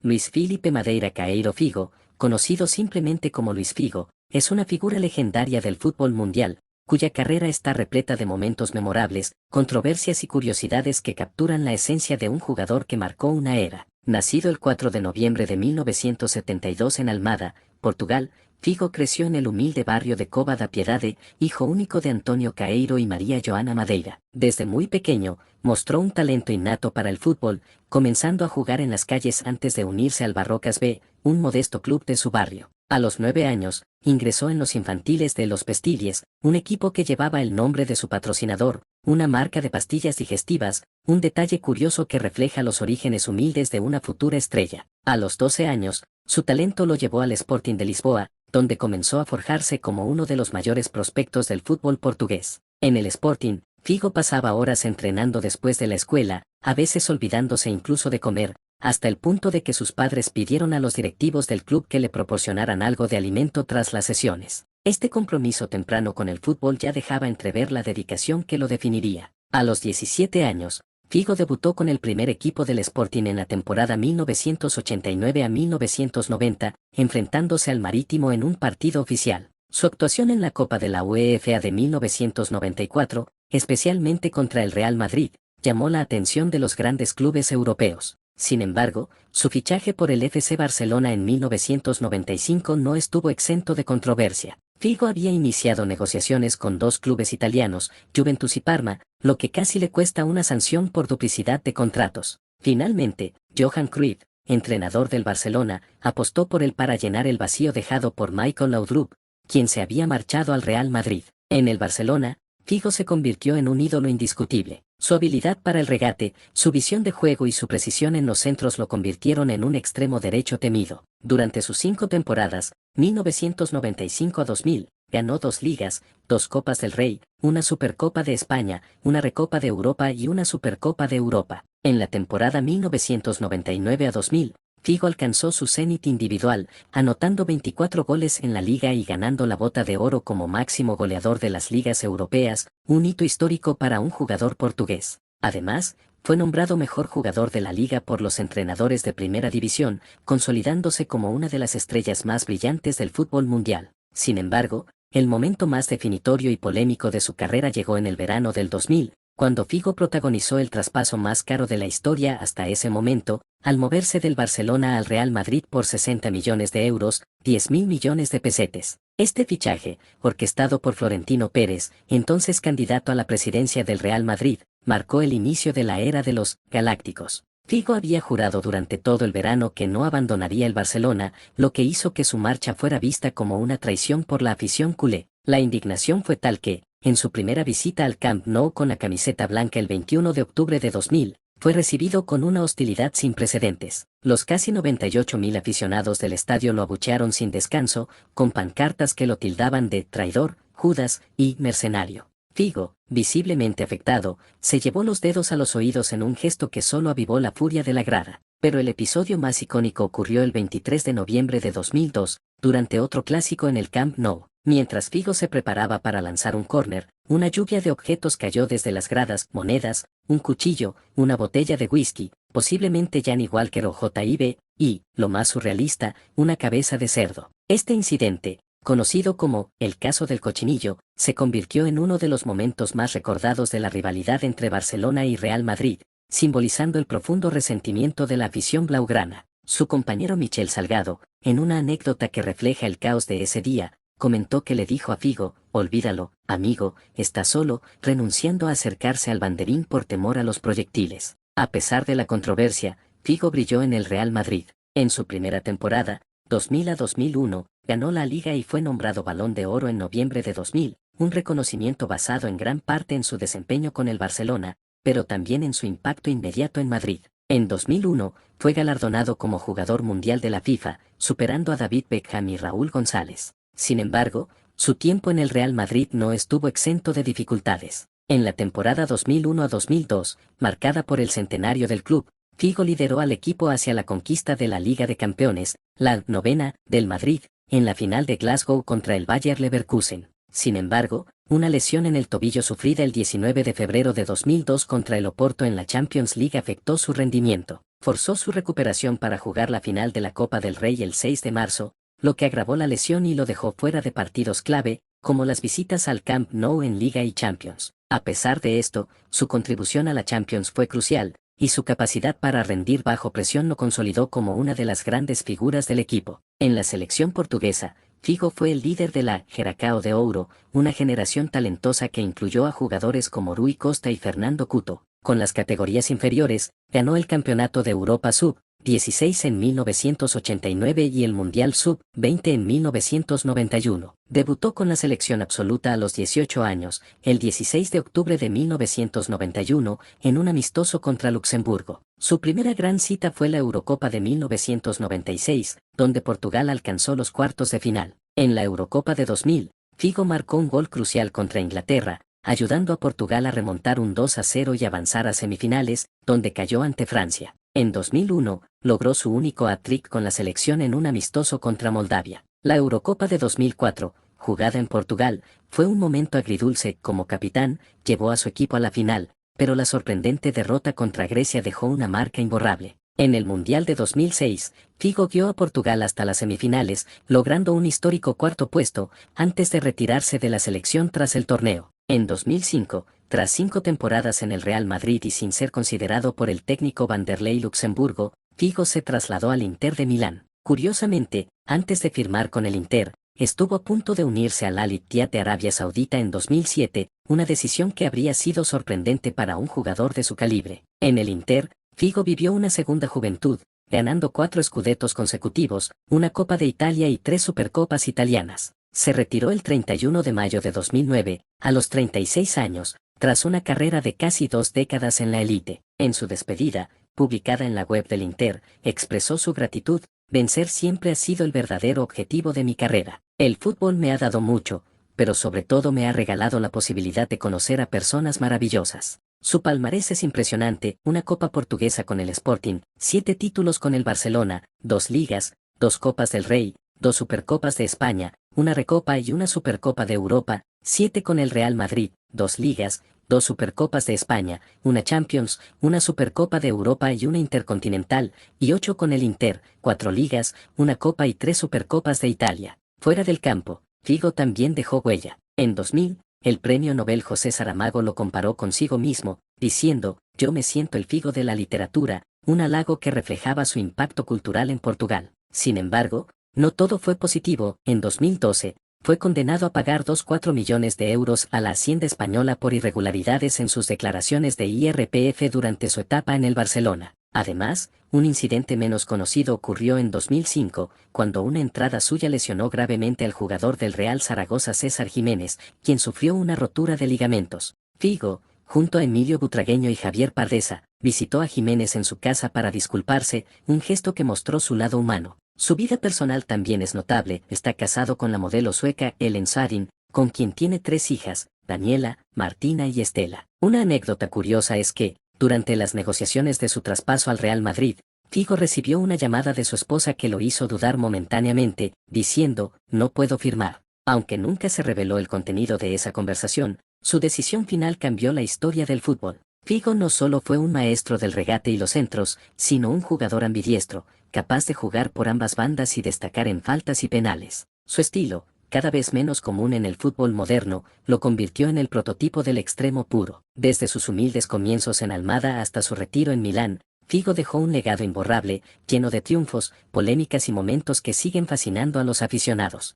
Luis Filipe Madeira Caeiro Figo, conocido simplemente como Luis Figo, es una figura legendaria del fútbol mundial, cuya carrera está repleta de momentos memorables, controversias y curiosidades que capturan la esencia de un jugador que marcó una era. Nacido el 4 de noviembre de 1972 en Almada, Portugal, Figo creció en el humilde barrio de Cova da Piedade, hijo único de Antonio Caeiro y María Joana Madeira. Desde muy pequeño, mostró un talento innato para el fútbol, comenzando a jugar en las calles antes de unirse al Barrocas B, un modesto club de su barrio. A los 9 años, ingresó en los infantiles de Los Pestilles, un equipo que llevaba el nombre de su patrocinador, una marca de pastillas digestivas, un detalle curioso que refleja los orígenes humildes de una futura estrella. A los 12 años, su talento lo llevó al Sporting de Lisboa, donde comenzó a forjarse como uno de los mayores prospectos del fútbol portugués. En el Sporting, Figo pasaba horas entrenando después de la escuela, a veces olvidándose incluso de comer, hasta el punto de que sus padres pidieron a los directivos del club que le proporcionaran algo de alimento tras las sesiones. Este compromiso temprano con el fútbol ya dejaba entrever la dedicación que lo definiría. A los 17 años, Figo debutó con el primer equipo del Sporting en la temporada 1989 a 1990, enfrentándose al Marítimo en un partido oficial. Su actuación en la Copa de la UEFA de 1994, especialmente contra el Real Madrid, llamó la atención de los grandes clubes europeos. Sin embargo, su fichaje por el FC Barcelona en 1995 no estuvo exento de controversia. Figo había iniciado negociaciones con dos clubes italianos, Juventus y Parma, lo que casi le cuesta una sanción por duplicidad de contratos. Finalmente, Johan Cruyff, entrenador del Barcelona, apostó por él para llenar el vacío dejado por Michael Laudrup, quien se había marchado al Real Madrid. En el Barcelona, Figo se convirtió en un ídolo indiscutible. Su habilidad para el regate, su visión de juego y su precisión en los centros lo convirtieron en un extremo derecho temido. Durante sus 5 temporadas, 1995 a 2000, ganó 2 ligas, 2 Copas del Rey, una Supercopa de España, una Recopa de Europa y una Supercopa de Europa. En la temporada 1999 a 2000, Figo alcanzó su cenit individual, anotando 24 goles en la liga y ganando la Bota de Oro como máximo goleador de las ligas europeas, un hito histórico para un jugador portugués. Además, fue nombrado mejor jugador de la liga por los entrenadores de Primera División, consolidándose como una de las estrellas más brillantes del fútbol mundial. Sin embargo, el momento más definitorio y polémico de su carrera llegó en el verano del 2000, cuando Figo protagonizó el traspaso más caro de la historia hasta ese momento, al moverse del Barcelona al Real Madrid por 60 millones de euros, 10.000 millones de pesetes. Este fichaje, orquestado por Florentino Pérez, entonces candidato a la presidencia del Real Madrid, marcó el inicio de la era de los Galácticos. Figo había jurado durante todo el verano que no abandonaría el Barcelona, lo que hizo que su marcha fuera vista como una traición por la afición culé. La indignación fue tal que, en su primera visita al Camp Nou con la camiseta blanca el 21 de octubre de 2000, fue recibido con una hostilidad sin precedentes. Los casi 98.000 aficionados del estadio lo abuchearon sin descanso, con pancartas que lo tildaban de traidor, Judas y mercenario. Figo, visiblemente afectado, se llevó los dedos a los oídos en un gesto que solo avivó la furia de la grada. Pero el episodio más icónico ocurrió el 23 de noviembre de 2002, durante otro clásico en el Camp Nou. Mientras Figo se preparaba para lanzar un córner, una lluvia de objetos cayó desde las gradas: monedas, un cuchillo, una botella de whisky, posiblemente Johnny Walker o J.I.B., y, lo más surrealista, una cabeza de cerdo. Este incidente, conocido como el caso del cochinillo, se convirtió en uno de los momentos más recordados de la rivalidad entre Barcelona y Real Madrid, simbolizando el profundo resentimiento de la afición blaugrana. Su compañero Michel Salgado, en una anécdota que refleja el caos de ese día, comentó que le dijo a Figo: olvídalo, amigo, está solo, renunciando a acercarse al banderín por temor a los proyectiles. A pesar de la controversia, Figo brilló en el Real Madrid. En su primera temporada, 2000 a 2001, ganó la Liga y fue nombrado Balón de Oro en noviembre de 2000, un reconocimiento basado en gran parte en su desempeño con el Barcelona, pero también en su impacto inmediato en Madrid. En 2001, fue galardonado como jugador mundial de la FIFA, superando a David Beckham y Raúl González. Sin embargo, su tiempo en el Real Madrid no estuvo exento de dificultades. En la temporada 2001 a 2002, marcada por el centenario del club, Figo lideró al equipo hacia la conquista de la Liga de Campeones, la 9ª del Madrid, en la final de Glasgow contra el Bayer Leverkusen. Sin embargo, una lesión en el tobillo sufrida el 19 de febrero de 2002 contra el Oporto en la Champions League afectó su rendimiento. forzó su recuperación para jugar la final de la Copa del Rey el 6 de marzo, lo que agravó la lesión y lo dejó fuera de partidos clave, como las visitas al Camp Nou en Liga y Champions. A pesar de esto, su contribución a la Champions fue crucial, y su capacidad para rendir bajo presión lo consolidó como una de las grandes figuras del equipo. En la selección portuguesa, Figo fue el líder de la Geração de Ouro, una generación talentosa que incluyó a jugadores como Rui Costa y Fernando Couto. Con las categorías inferiores, ganó el Campeonato de Europa Sub-16 en 1989 y el Mundial Sub-20 en 1991. Debutó con la selección absoluta a los 18 años, el 16 de octubre de 1991, en un amistoso contra Luxemburgo. Su primera gran cita fue la Eurocopa de 1996, donde Portugal alcanzó los cuartos de final. En la Eurocopa de 2000, Figo marcó un gol crucial contra Inglaterra, ayudando a Portugal a remontar un 2-0 y avanzar a semifinales, donde cayó ante Francia. En 2001, logró su único hat-trick con la selección en un amistoso contra Moldavia. La Eurocopa de 2004, jugada en Portugal, fue un momento agridulce. Como capitán, llevó a su equipo a la final, pero la sorprendente derrota contra Grecia dejó una marca imborrable. En el Mundial de 2006, Figo guió a Portugal hasta las semifinales, logrando un histórico cuarto puesto, antes de retirarse de la selección tras el torneo. En 2005, tras 5 temporadas en el Real Madrid y sin ser considerado por el técnico Vanderlei Luxemburgo, Figo se trasladó al Inter de Milán. Curiosamente, antes de firmar con el Inter, estuvo a punto de unirse al Al-Ittihad de Arabia Saudita en 2007, una decisión que habría sido sorprendente para un jugador de su calibre. En el Inter, Figo vivió una segunda juventud, ganando 4 Scudettos consecutivos, una Copa de Italia y 3 Supercopas italianas. Se retiró el 31 de mayo de 2009, a los 36 años, tras una carrera de casi 2 décadas en la élite. En su despedida, publicada en la web del Inter, expresó su gratitud: vencer siempre ha sido el verdadero objetivo de mi carrera. El fútbol me ha dado mucho, pero sobre todo me ha regalado la posibilidad de conocer a personas maravillosas. Su palmarés es impresionante: una Copa Portuguesa con el Sporting, 7 títulos con el Barcelona, 2 ligas, 2 Copas del Rey, 2 Supercopas de España, una Recopa y una Supercopa de Europa, 7 con el Real Madrid, 2 ligas, 2 Supercopas de España, una Champions, una Supercopa de Europa y una Intercontinental, y 8 con el Inter, 4 ligas, una Copa y 3 Supercopas de Italia. Fuera del campo, Figo también dejó huella. En 2000, el premio Nobel José Saramago lo comparó consigo mismo, diciendo: yo me siento el Figo de la literatura, un halago que reflejaba su impacto cultural en Portugal. Sin embargo, no todo fue positivo. En 2012, fue condenado a pagar 2,4 millones de euros a la Hacienda española por irregularidades en sus declaraciones de IRPF durante su etapa en el Barcelona. Además, un incidente menos conocido ocurrió en 2005, cuando una entrada suya lesionó gravemente al jugador del Real Zaragoza César Jiménez, quien sufrió una rotura de ligamentos. Figo, junto a Emilio Butragueño y Javier Pardesa, visitó a Jiménez en su casa para disculparse, un gesto que mostró su lado humano. Su vida personal también es notable. Está casado con la modelo sueca Ellen Sarin, con quien tiene 3 hijas, Daniela, Martina y Estela. Una anécdota curiosa es que, durante las negociaciones de su traspaso al Real Madrid, Figo recibió una llamada de su esposa que lo hizo dudar momentáneamente, diciendo: no puedo firmar. Aunque nunca se reveló el contenido de esa conversación, su decisión final cambió la historia del fútbol. Figo no solo fue un maestro del regate y los centros, sino un jugador ambidiestro, capaz de jugar por ambas bandas y destacar en faltas y penales. Su estilo, cada vez menos común en el fútbol moderno, lo convirtió en el prototipo del extremo puro. Desde sus humildes comienzos en Almada hasta su retiro en Milán, Figo dejó un legado imborrable, lleno de triunfos, polémicas y momentos que siguen fascinando a los aficionados.